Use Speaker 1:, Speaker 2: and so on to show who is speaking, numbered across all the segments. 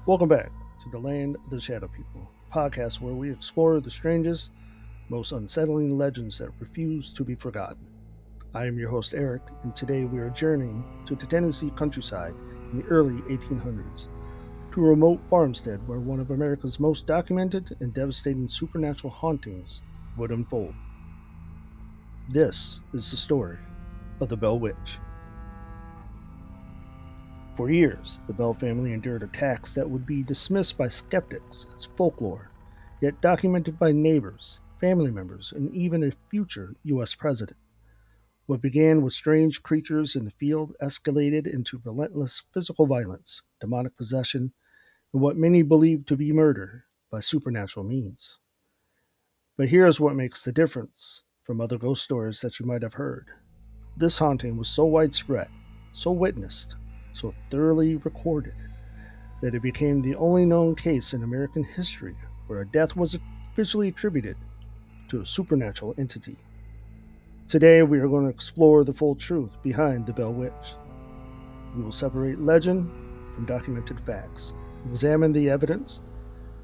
Speaker 1: Welcome back to the Land of the Shadow People, a podcast where we explore the strangest, most unsettling legends that refuse to be forgotten. I am your host, Eric, and today we are journeying to the Tennessee countryside in the early 1800s, to a remote farmstead where one of America's most documented and devastating supernatural hauntings would unfold. This is the story of the Bell Witch. For years, the Bell family endured attacks that would be dismissed by skeptics as folklore, yet documented by neighbors, family members, and even a future U.S. president. What began with strange creatures in the field escalated into relentless physical violence, demonic possession, and what many believed to be murder by supernatural means. But here's what makes the difference from other ghost stories that you might have heard. This haunting was so widespread, so witnessed, so thoroughly recorded, that it became the only known case in American history where a death was officially attributed to a supernatural entity. Today, we are going to explore the full truth behind the Bell Witch. We will separate legend from documented facts, examine the evidence,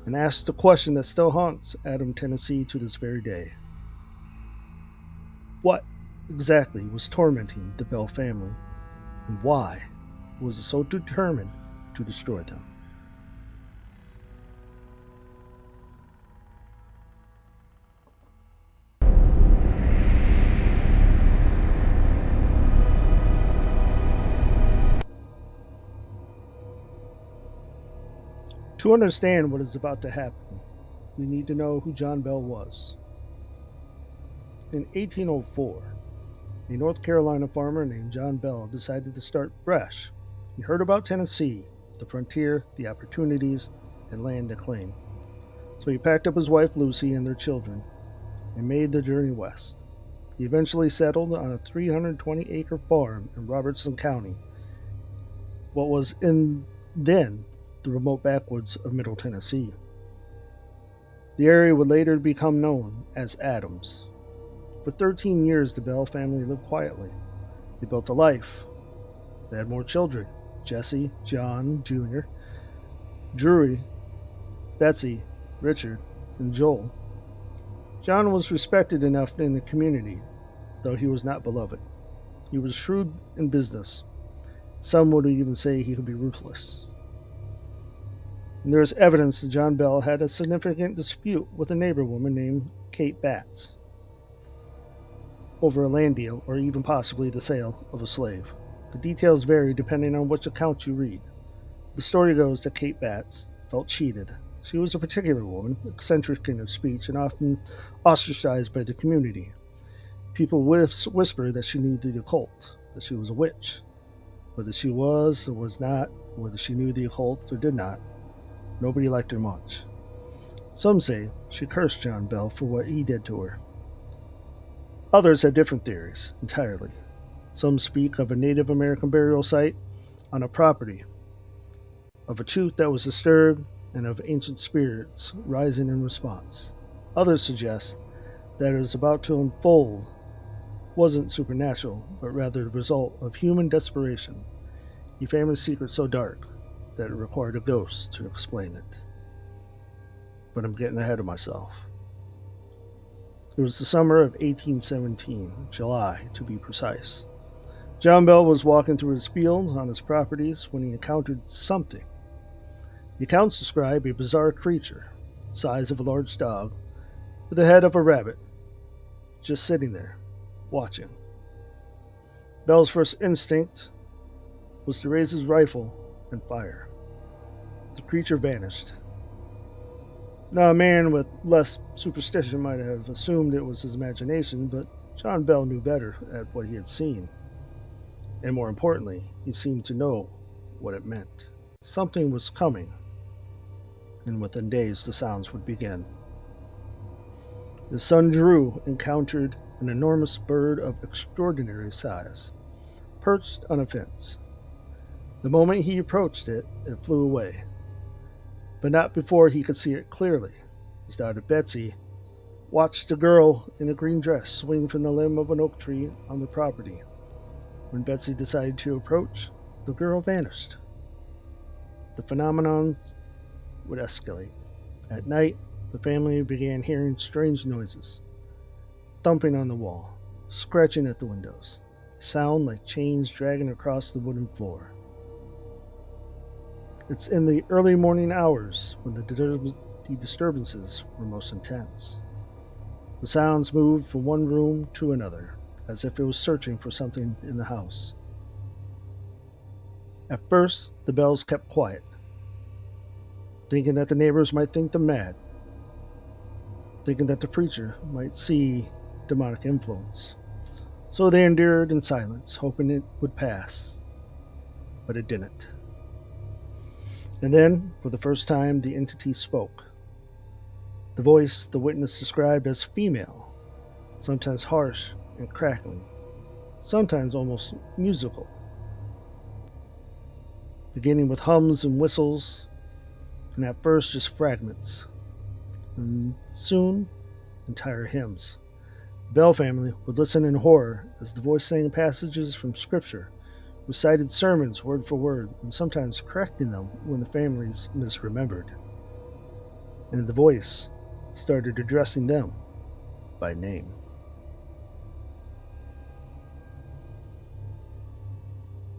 Speaker 1: and ask the question that still haunts Adam, Tennessee to this very day. What exactly was tormenting the Bell family, and why was it so determined to destroy them? To understand what is about to happen, we need to know who John Bell was. In 1804, a North Carolina farmer named John Bell decided to start fresh. He heard about Tennessee, the frontier, the opportunities, and land to claim. So he packed up his wife Lucy and their children and made the journey west. He eventually settled on a 320-acre farm in Robertson County, what was in then the remote backwoods of Middle Tennessee. The area would later become known as Adams. For 13 years, the Bell family lived quietly. They built a life. They had more children: Jesse, John Jr., Drury, Betsy, Richard, and Joel. John was respected enough in the community, though he was not beloved. He was shrewd in business. Some would even say he could be ruthless. And there is evidence that John Bell had a significant dispute with a neighbor woman named Kate Batts over a land deal or even possibly the sale of a slave. The details vary depending on which account you read. The story goes that Kate Batts felt cheated. She was a particular woman, eccentric in her speech and often ostracized by the community. People whispered that she knew the occult, that she was a witch. Whether she was or was not, whether she knew the occult or did not, nobody liked her much. Some say she cursed John Bell for what he did to her. Others have different theories entirely. Some speak of a Native American burial site on a property, of a truth that was disturbed, and of ancient spirits rising in response. Others suggest that it was about to unfold wasn't supernatural, but rather the result of human desperation, a family secret so dark that it required a ghost to explain it. But I'm getting ahead of myself. It was the summer of 1817, July to be precise. John Bell was walking through his field on his properties when he encountered something. The accounts describe a bizarre creature, size of a large dog, with the head of a rabbit, just sitting there, watching. Bell's first instinct was to raise his rifle and fire. The creature vanished. Now, a man with less superstition might have assumed it was his imagination, but John Bell knew better at what he had seen. And more importantly, he seemed to know what it meant. Something was coming, and within days the sounds would begin. His son Drew encountered an enormous bird of extraordinary size, perched on a fence. The moment he approached it, it flew away, but not before he could see it clearly. His daughter Betsy watched a girl in a green dress swing from the limb of an oak tree on the property. When Betsy decided to approach, the girl vanished. The phenomenon would escalate. At night, the family began hearing strange noises, thumping on the wall, scratching at the windows, a sound like chains dragging across the wooden floor. It's in the early morning hours when the disturbances were most intense. The sounds moved from one room to another, as if it was searching for something in the house. At first, the bells kept quiet, thinking that the neighbors might think them mad, thinking that the preacher might see demonic influence. So they endured in silence, hoping it would pass. But it didn't. And then, for the first time, the entity spoke. The voice the witness described as female, sometimes harsh and crackling, sometimes almost musical, beginning with hums and whistles, and at first just fragments, and soon entire hymns. The Bell family would listen in horror as the voice sang passages from Scripture, recited sermons word for word, and sometimes correcting them when the families misremembered. And the voice started addressing them by name.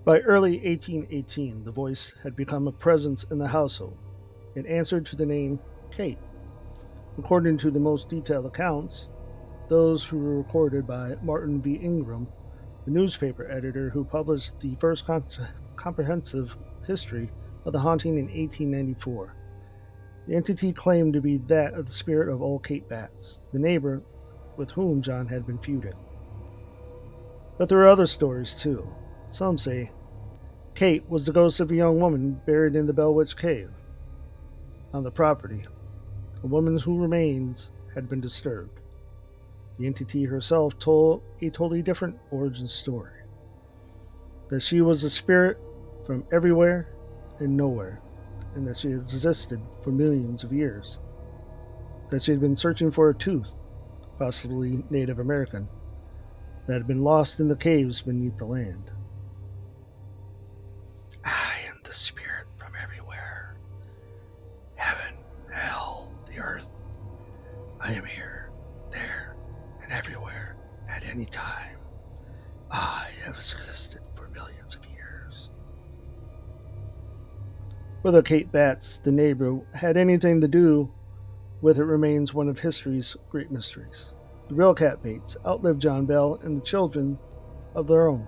Speaker 1: By early 1818, the voice had become a presence in the household. It answered to the name Kate. According to the most detailed accounts, those who were recorded by Martin V. Ingram, the newspaper editor who published the first comprehensive history of the haunting in 1894. The entity claimed to be that of the spirit of old Kate Batts, the neighbor with whom John had been feuding. But there are other stories too. Some say Kate was the ghost of a young woman buried in the Bell Witch Cave on the property, a woman whose remains had been disturbed. The entity herself told a totally different origin story. That she was a spirit from everywhere and nowhere, and that she existed for millions of years. That she had been searching for a tooth, possibly Native American, that had been lost in the caves beneath the land. I am the spirit from everywhere. Heaven, hell, the earth. I am here, there, and everywhere at any time. I have existed for millions of years. Whether Kate Batts, the neighbor, had anything to do with it remains one of history's great mysteries. The real Cat Bates outlived John Bell and the children of their own.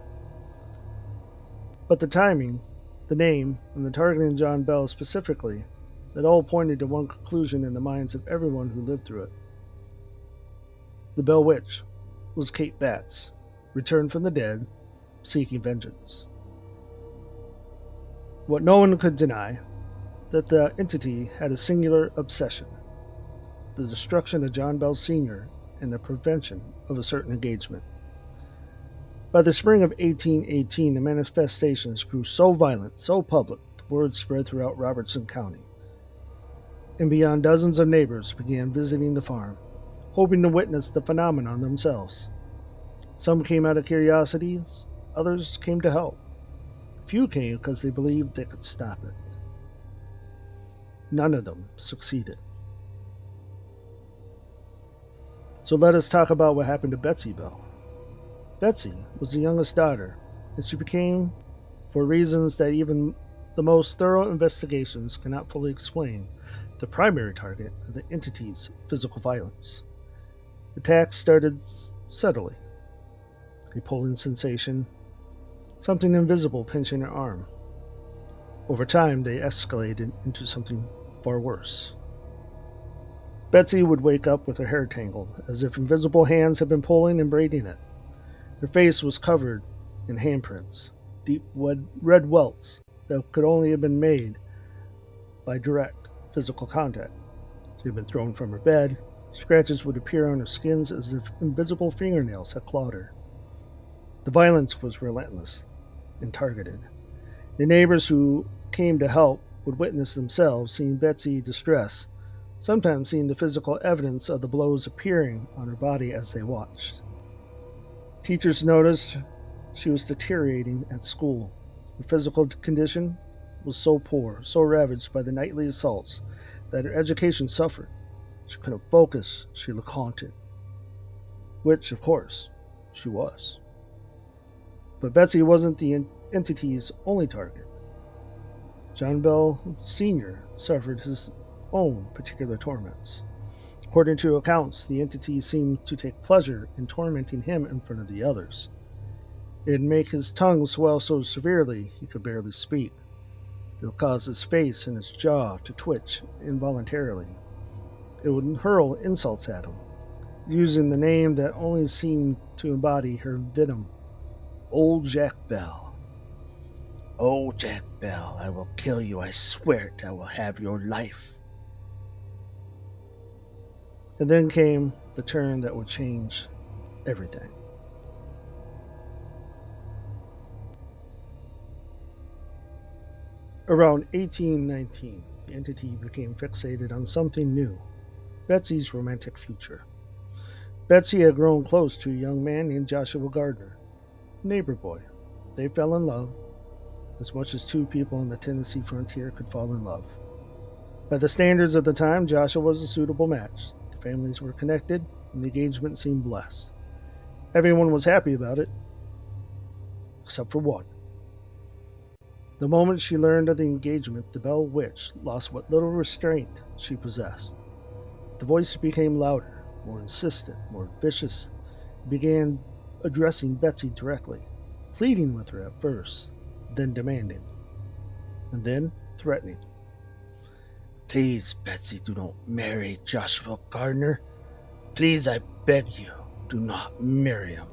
Speaker 1: But the timing, the name, and the targeting John Bell specifically, that all pointed to one conclusion in the minds of everyone who lived through it. The Bell Witch was Kate Batts, returned from the dead, seeking vengeance. What no one could deny, that the entity had a singular obsession, the destruction of John Bell Sr. and the prevention of a certain engagement. By the spring of 1818, the manifestations grew so violent, so public, the word spread throughout Robertson County. And beyond, dozens of neighbors began visiting the farm, hoping to witness the phenomenon themselves. Some came out of curiosity, others came to help. Few came because they believed they could stop it. None of them succeeded. So let us talk about what happened to Betsy Bell. Betsy was the youngest daughter, and she became, for reasons that even the most thorough investigations cannot fully explain, the primary target of the entity's physical violence. Attacks started subtly. A pulling sensation, something invisible pinching her arm. Over time, they escalated into something far worse. Betsy would wake up with her hair tangled, as if invisible hands had been pulling and braiding it. Her face was covered in handprints, deep red welts that could only have been made by direct physical contact. She had been thrown from her bed. Scratches would appear on her skin as if invisible fingernails had clawed her. The violence was relentless and targeted. The neighbors who came to help would witness themselves seeing Betsy distress, sometimes seeing the physical evidence of the blows appearing on her body as they watched. Teachers noticed she was deteriorating at school. Her physical condition was so poor, so ravaged by the nightly assaults, that her education suffered. She couldn't focus, she looked haunted. Which, of course, she was. But Betsy wasn't the entity's only target. John Bell Sr. suffered his own particular torments. According to accounts, the entity seemed to take pleasure in tormenting him in front of the others. It'd make his tongue swell so severely he could barely speak. It would cause his face and his jaw to twitch involuntarily. It would hurl insults at him, using the name that only seemed to embody her venom. Old Jack Bell. Oh, Jack Bell, I will kill you. I swear it. I will have your life. And then came the turn that would change everything. Around 1819, the entity became fixated on something new, Betsy's romantic future. Betsy had grown close to a young man named Joshua Gardner, a neighbor boy. They fell in love, as much as two people on the Tennessee frontier could fall in love. By the standards of the time, Joshua was a suitable match. The families were connected, and the engagement seemed blessed. Everyone was happy about it, except for one. The moment she learned of the engagement, the Bell Witch lost what little restraint she possessed. The voice became louder, more insistent, more vicious. It began addressing Betsy directly, pleading with her at first, then demanding, and then threatening. Please, Betsy, do not marry Joshua Gardner. Please, I beg you, do not marry him.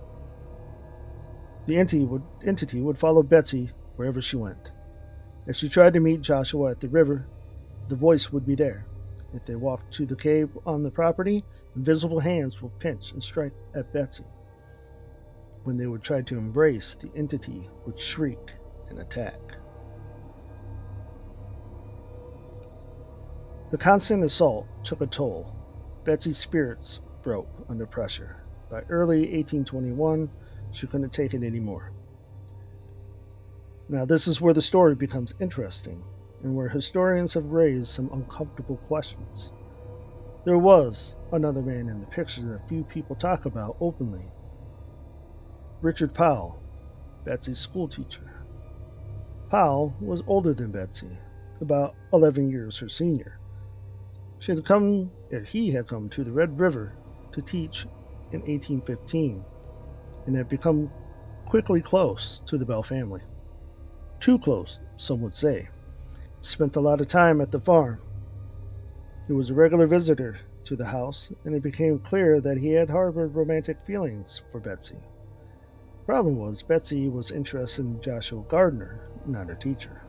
Speaker 1: The entity would follow Betsy wherever she went. If she tried to meet Joshua at the river, the voice would be there. If they walked to the cave on the property, invisible hands would pinch and strike at Betsy. When they would try to embrace, the entity would shriek and attack. The constant assault took a toll. Betsy's spirits broke under pressure. By early 1821, she couldn't take it anymore. Now, this is where the story becomes interesting, and where historians have raised some uncomfortable questions. There was another man in the picture that few people talk about openly. Richard Powell, Betsy's schoolteacher. Powell was older than Betsy, about 11 years her senior. He had come to the Red River to teach in 1815, and had become quickly close to the Bell family. Too close, some would say. He spent a lot of time at the farm. He was a regular visitor to the house, and it became clear that he had harbored romantic feelings for Betsy. The problem was, Betsy was interested in Joshua Gardner, not her teacher.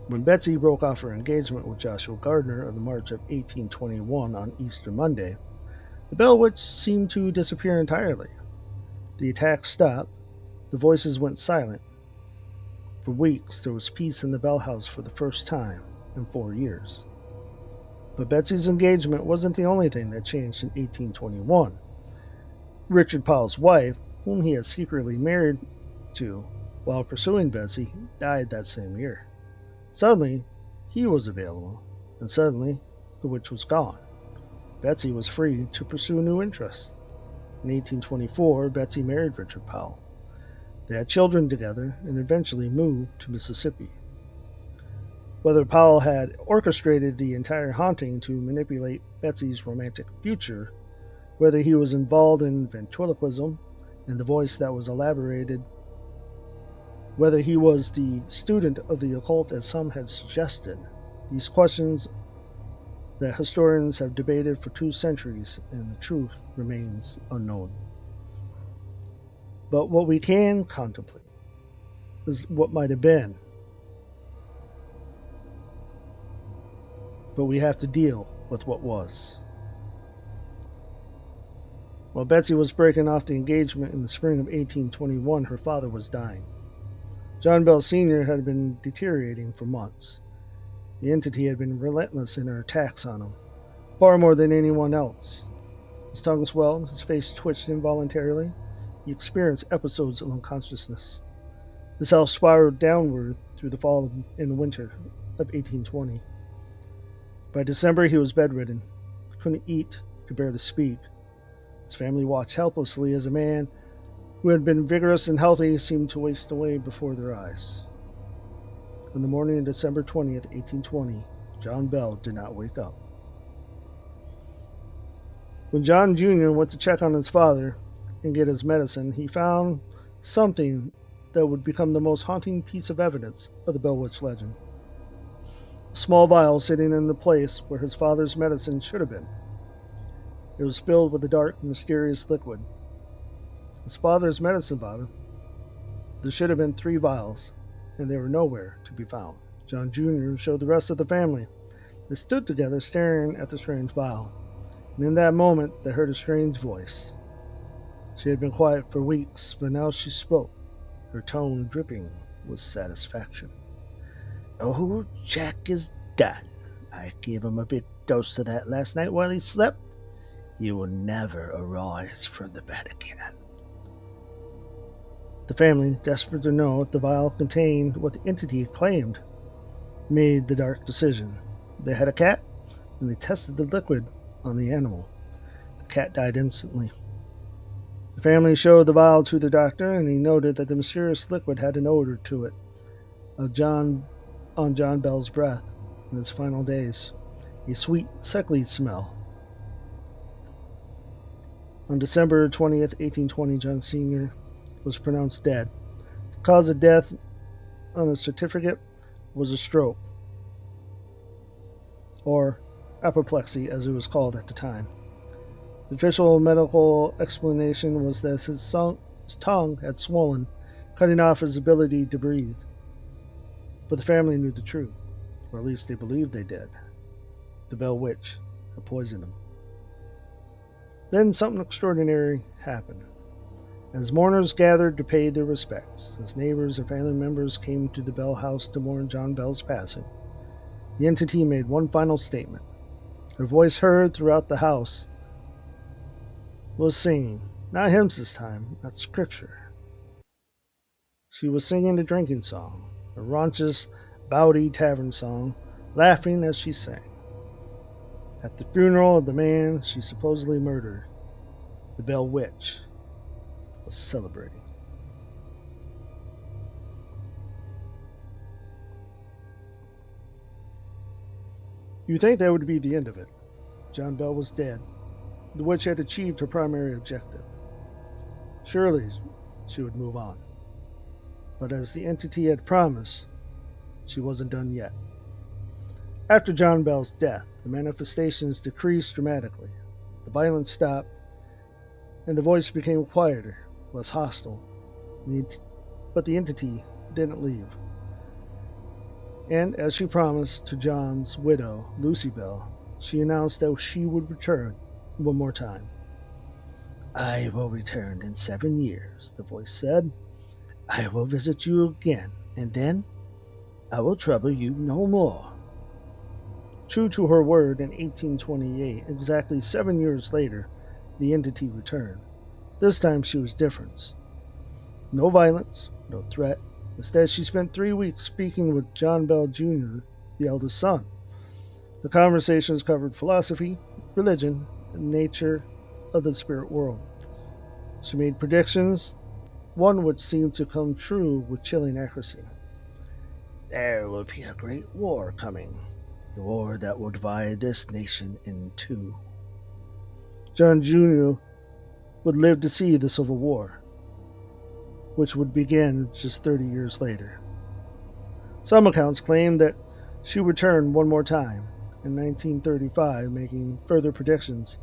Speaker 1: When Betsy broke off her engagement with Joshua Gardner on the March of 1821 on Easter Monday, the Bell Witch seemed to disappear entirely. The attacks stopped. The voices went silent. For weeks, there was peace in the Bell house for the first time in 4 years. But Betsy's engagement wasn't the only thing that changed in 1821. Richard Powell's wife, whom he had secretly married to while pursuing Betsy, died that same year. Suddenly, he was available, and suddenly, the witch was gone. Betsy was free to pursue new interests. In 1824, Betsy married Richard Powell. They had children together and eventually moved to Mississippi. Whether Powell had orchestrated the entire haunting to manipulate Betsy's romantic future, whether he was involved in ventriloquism and the voice that was elaborated, whether he was the student of the occult as some had suggested, these questions that historians have debated for 2 centuries, and the truth remains unknown. But what we can contemplate is what might have been. But we have to deal with what was. While Betsy was breaking off the engagement in the spring of 1821, her father was dying. John Bell Sr. had been deteriorating for months. The entity had been relentless in her attacks on him, far more than anyone else. His tongue swelled, his face twitched involuntarily. He experienced episodes of unconsciousness. This all spiraled downward through through the fall and winter of 1820. By December, he was bedridden, couldn't eat, could barely speak. His family watched helplessly as a man who had been vigorous and healthy seemed to waste away before their eyes. On the morning of December 20th, 1820, John Bell did not wake up. When John Jr. went to check on his father and get his medicine, he found something that would become the most haunting piece of evidence of the Bell Witch legend. A small vial sitting in the place where his father's medicine should have been. It was filled with a dark, mysterious liquid. His father's medicine bottle. There should have been 3 vials, and they were nowhere to be found. John Jr. showed the rest of the family. They stood together staring at the strange vial, and in that moment they heard a strange voice. She had been quiet for weeks, but now she spoke, her tone dripping with satisfaction. "Oh, Jack is done. I gave him a big dose of that last night while he slept. He will never arise from the bed again." The family, desperate to know if the vial contained what the entity claimed, made the dark decision. They had a cat, and they tested the liquid on the animal. The cat died instantly. The family showed the vial to the doctor, and he noted that the mysterious liquid had an odor to it on John Bell's breath in his final days, a sweet, sickly smell. On December 20th, 1820, John Sr. was pronounced dead. The cause of death on the certificate was a stroke, or apoplexy as it was called at the time. The official medical explanation was that his tongue had swollen, cutting off his ability to breathe. But the family knew the truth, or at least they believed they did. The Bell Witch had poisoned him. Then something extraordinary happened. As mourners gathered to pay their respects, as neighbors and family members came to the Bell house to mourn John Bell's passing, the entity made one final statement. Her voice heard throughout the house was singing, not hymns this time, not scripture. She was singing a drinking song, a raunchous, bawdy tavern song, laughing as she sang. At the funeral of the man she supposedly murdered, the Bell Witch was celebrating. You think that would be the end of it. John Bell was dead. The witch had achieved her primary objective. Surely she would move on. But as the entity had promised, she wasn't done yet. After John Bell's death, the manifestations decreased dramatically. The violence stopped, and the voice became quieter, less hostile. But the entity didn't leave. And as she promised to John's widow, Lucy Bell, she announced that she would return one more time. "I will return in 7 years," the voice said. "I will visit you again, and then I will trouble you no more." True to her word, in 1828, exactly 7 years later, the entity returned. This time she was different. No violence, no threat. Instead, she spent 3 weeks speaking with John Bell Jr., the eldest son. The conversations covered philosophy, religion, and nature of the spirit world. She made predictions, one which seemed to come true with chilling accuracy. "There will be a great war coming, a war that will divide this nation in 2. John Jr. would live to see the Civil War, which would begin just 30 years later. Some accounts claim that she returned one more time in 1935, making further predictions.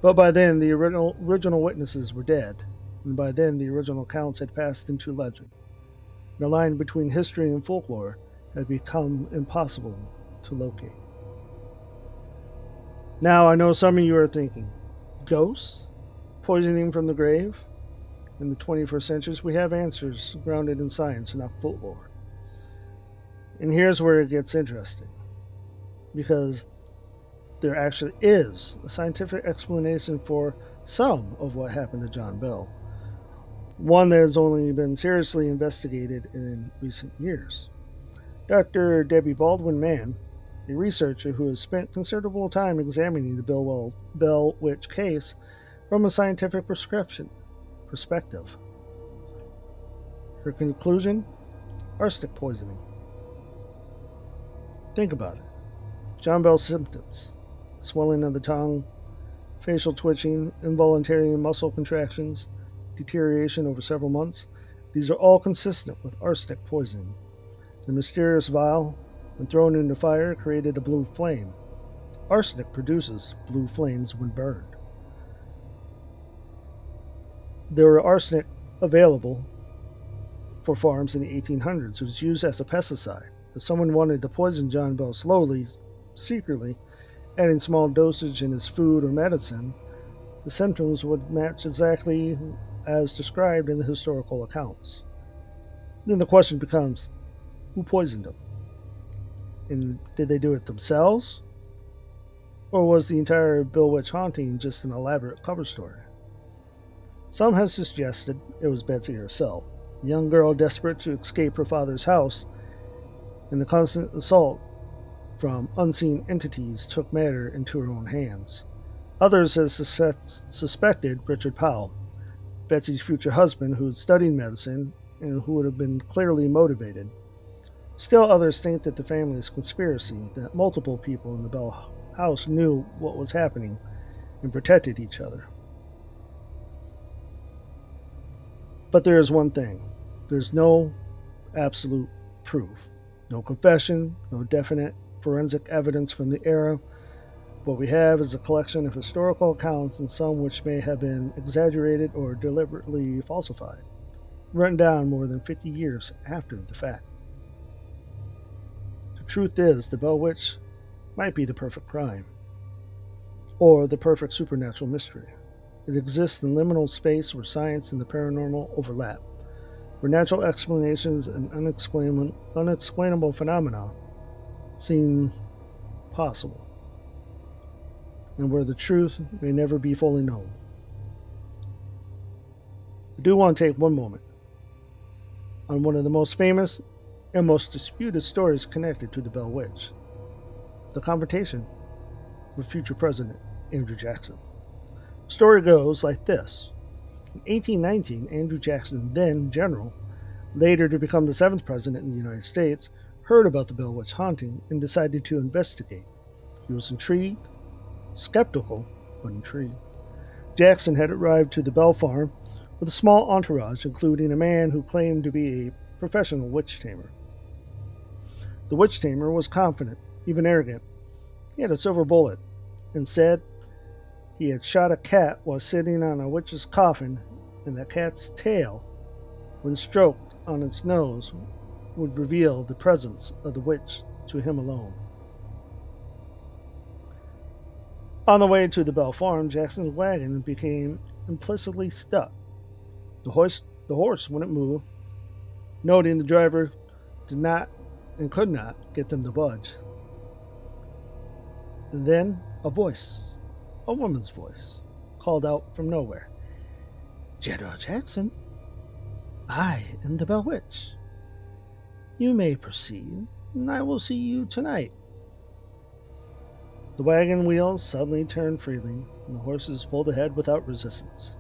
Speaker 1: But by then, the original witnesses were dead, and by then the original accounts had passed into legend. The line between history and folklore had become impossible to locate. Now, I know some of you are thinking, ghosts? Poisoning from the grave? In the 21st century, we have answers grounded in science, not folklore. And here's where it gets interesting, because there actually is a scientific explanation for some of what happened to John Bell, one that has only been seriously investigated in recent years. Dr. Debbie Baldwin Mann, a researcher who has spent considerable time examining the Bell Witch case from a scientific perspective. Her conclusion: arsenic poisoning. Think about it. John Bell's symptoms: swelling of the tongue, facial twitching, involuntary muscle contractions, deterioration over several months. These are all consistent with arsenic poisoning. The mysterious vial, when thrown into fire, created a blue flame. Arsenic produces blue flames when burned. There were arsenic available for farms in the 1800s. It was used as a pesticide. If someone wanted to poison John Bell slowly, secretly, adding small dosage in his food or medicine, the symptoms would match exactly as described in the historical accounts. Then the question becomes, who poisoned him? And did they do it themselves? Or was the entire Bell Witch haunting just an elaborate cover story? Some have suggested it was Betsy herself, a young girl desperate to escape her father's house, and the constant assault from unseen entities took matter into her own hands. Others have suspected Richard Powell, Betsy's future husband, who had studied medicine and who would have been clearly motivated. Still, others think that the family's conspiracy, that multiple people in the Bell house knew what was happening and protected each other. But there is one thing: there's no absolute proof. No confession, no definite forensic evidence from the era. What we have is a collection of historical accounts, and some which may have been exaggerated or deliberately falsified, written down more than 50 years after the fact. The truth is, the Bell Witch might be the perfect crime, or the perfect supernatural mystery. It exists in liminal space where science and the paranormal overlap, where natural explanations and unexplainable phenomena seem possible, and where the truth may never be fully known. I do want to take one moment on one of the most famous and most disputed stories connected to the Bell Witch: the confrontation with future President Andrew Jackson. The story goes like this. In 1819, Andrew Jackson, then general, later to become the 7th president in the United States, heard about the Bell Witch haunting and decided to investigate. He was intrigued, skeptical, but intrigued. Jackson had arrived to the Bell farm with a small entourage, including a man who claimed to be a professional witch tamer. The witch tamer was confident, even arrogant. He had a silver bullet and said he had shot a cat while sitting on a witch's coffin, and the cat's tail, when stroked on its nose, would reveal the presence of the witch to him alone. On the way to the Bell farm, Jackson's wagon became implicitly stuck. The horse wouldn't move, noting the driver did not and could not get them to budge. And then a voice, a woman's voice, called out from nowhere, "General Jackson, I am the Bell Witch. You may proceed, and I will see you tonight." The wagon wheels suddenly turned freely, and the horses pulled ahead without resistance.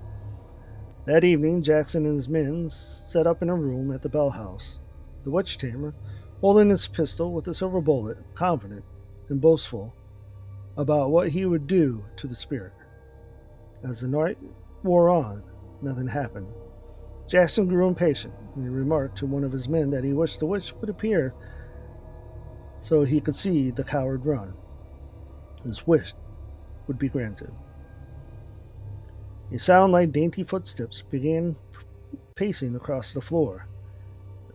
Speaker 1: That evening, Jackson and his men set up in a room at the Bell house. The witch tamer, holding his pistol with a silver bullet, confident and boastful about what he would do to the spirit. As the night wore on, nothing happened. Jackson grew impatient, and he remarked to one of his men that he wished the witch would appear so he could see the coward run. His wish would be granted. A sound like dainty footsteps began pacing across the floor,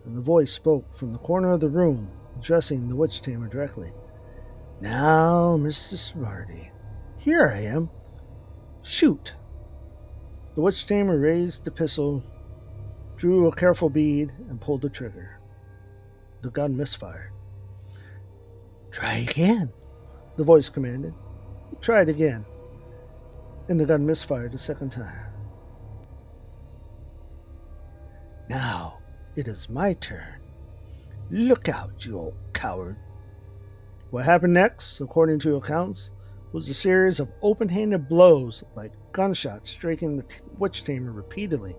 Speaker 1: and the voice spoke from the corner of the room, addressing the witch tamer directly. "Now, Mr. Smarty, here I am. Shoot!" The witch tamer raised the pistol, drew a careful bead, and pulled the trigger. The gun misfired. "Try again," the voice commanded. He tried again, and the gun misfired a second time. "Now it is my turn. Look out, you old coward. What happened next, according to accounts, was a series of open handed blows like gunshots striking the witch tamer repeatedly.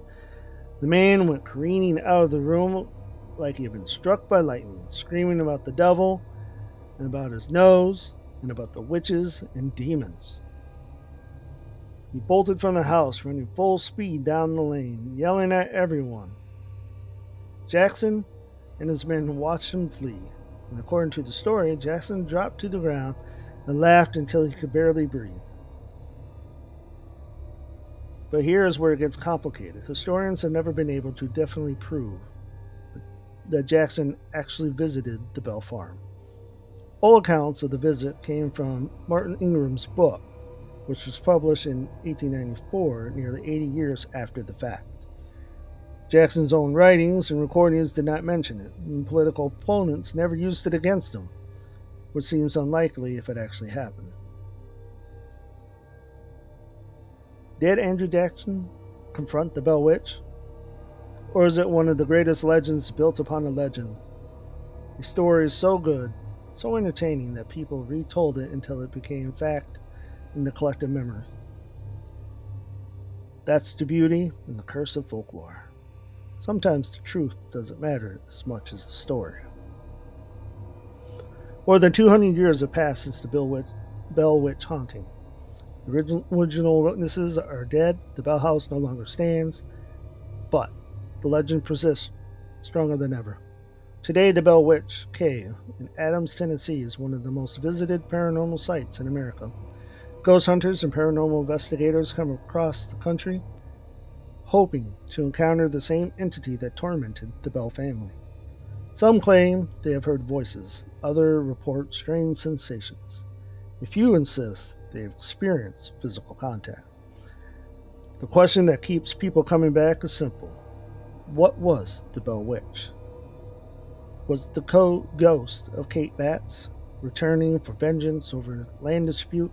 Speaker 1: The man went careening out of the room like he had been struck by lightning, screaming about the devil and about his nose and about the witches and demons. He bolted from the house, running full speed down the lane, yelling at everyone. Jackson and his men watched him flee, and according to the story, Jackson dropped to the ground and laughed until he could barely breathe. But here is where it gets complicated. Historians have never been able to definitely prove that Jackson actually visited the Bell Farm. All accounts of the visit came from Martin Ingram's book, which was published in 1894, nearly 80 years after the fact. Jackson's own writings and recordings did not mention it, and political opponents never used it against him, which seems unlikely if it actually happened. Did Andrew Jackson confront the Bell Witch? Or is it one of the greatest legends built upon a legend? The story is so good, so entertaining that people retold it until it became fact in the collective memory. That's the beauty and the curse of folklore. Sometimes the truth doesn't matter as much as the story. More than 200 years have passed since the Bell Witch haunting. The original witnesses are dead, the Bell House no longer stands, but the legend persists stronger than ever. Today, the Bell Witch Cave in Adams, Tennessee is one of the most visited paranormal sites in America. Ghost hunters and paranormal investigators come across the country hoping to encounter the same entity that tormented the Bell family. Some claim they have heard voices, others report strange sensations. A few insist they have experienced physical contact. The question that keeps people coming back is simple. What was the Bell Witch? Was the ghost of Kate Batts returning for vengeance over land dispute?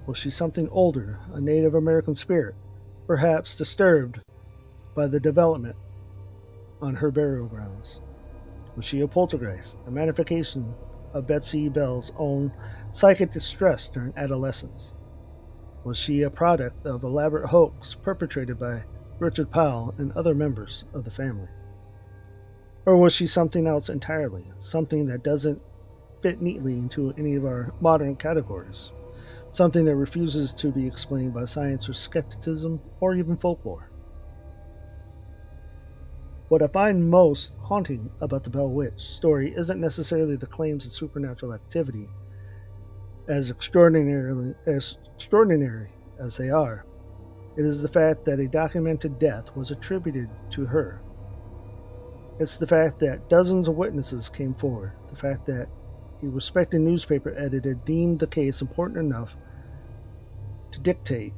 Speaker 1: Was she something older, a Native American spirit, perhaps disturbed by the development on her burial grounds? Was she a poltergeist, a manifestation of Betsy Bell's own psychic distress during adolescence? Was she a product of elaborate hoax perpetrated by Richard Powell and other members of the family? Or was she something else entirely, something that doesn't fit neatly into any of our modern categories, something that refuses to be explained by science or skepticism or even folklore? What I find most haunting about the Bell Witch story isn't necessarily the claims of supernatural activity, as extraordinary as they are. It is the fact that a documented death was attributed to her. It's the fact that dozens of witnesses came forward, the fact that a respected newspaper editor deemed the case important enough to dictate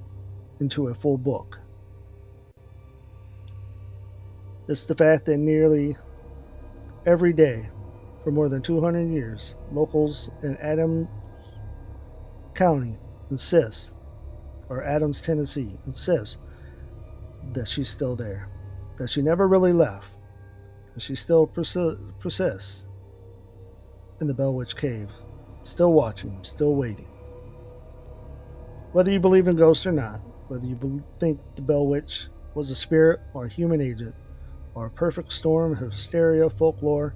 Speaker 1: into a full book. It's the fact that nearly every day, for more than 200 years, locals in Adams County Adams, Tennessee, insist that she's still there, that she never really left, that she still persists in the Bell Witch Cave, still watching, still waiting. Whether you believe in ghosts or not, whether you think the Bell Witch was a spirit or a human agent, or a perfect storm of hysteria folklore,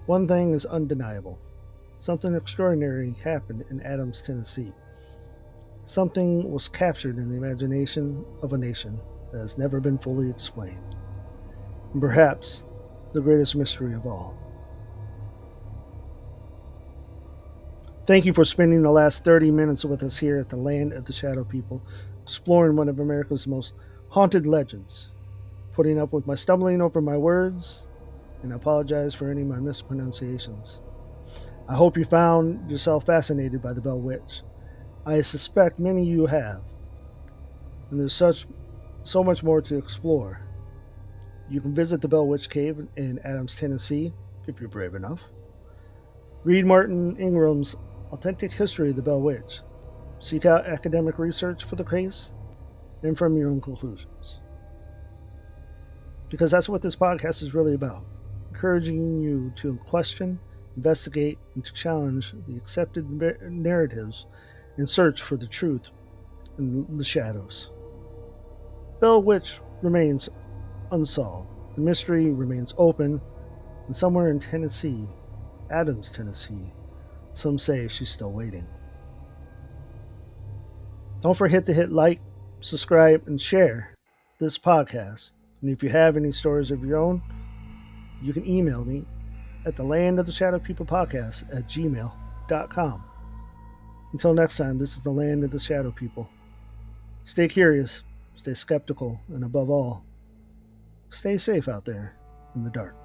Speaker 1: one thing is undeniable. Something extraordinary happened in Adams, Tennessee. Something was captured in the imagination of a nation that has never been fully explained. And perhaps the greatest mystery of all. Thank you for spending the last 30 minutes with us here at the Land of the Shadow People, exploring one of America's most haunted legends. Putting up with my stumbling over my words, and I apologize for any of my mispronunciations. I hope you found yourself fascinated by the Bell Witch. I suspect many of you have, and there's so much more to explore. You can visit the Bell Witch Cave in Adams, Tennessee, if you're brave enough. Read Martin Ingram's Authentic History of the Bell Witch. Seek out academic research for the case, and from your own conclusions. Because that's what this podcast is really about. encouraging you to question, investigate, and to challenge the accepted narratives and search for the truth in the shadows. Bell Witch remains unsolved. The mystery remains open, and somewhere in Tennessee, Adams, Tennessee, some say she's still waiting. Don't forget to hit like, subscribe, and share this podcast. And if you have any stories of your own, you can email me at the landoftheshadowpeoplepodcast at gmail.com. Until next time, this is the Land of the Shadow People. Stay curious, stay skeptical, and above all, stay safe out there in the dark.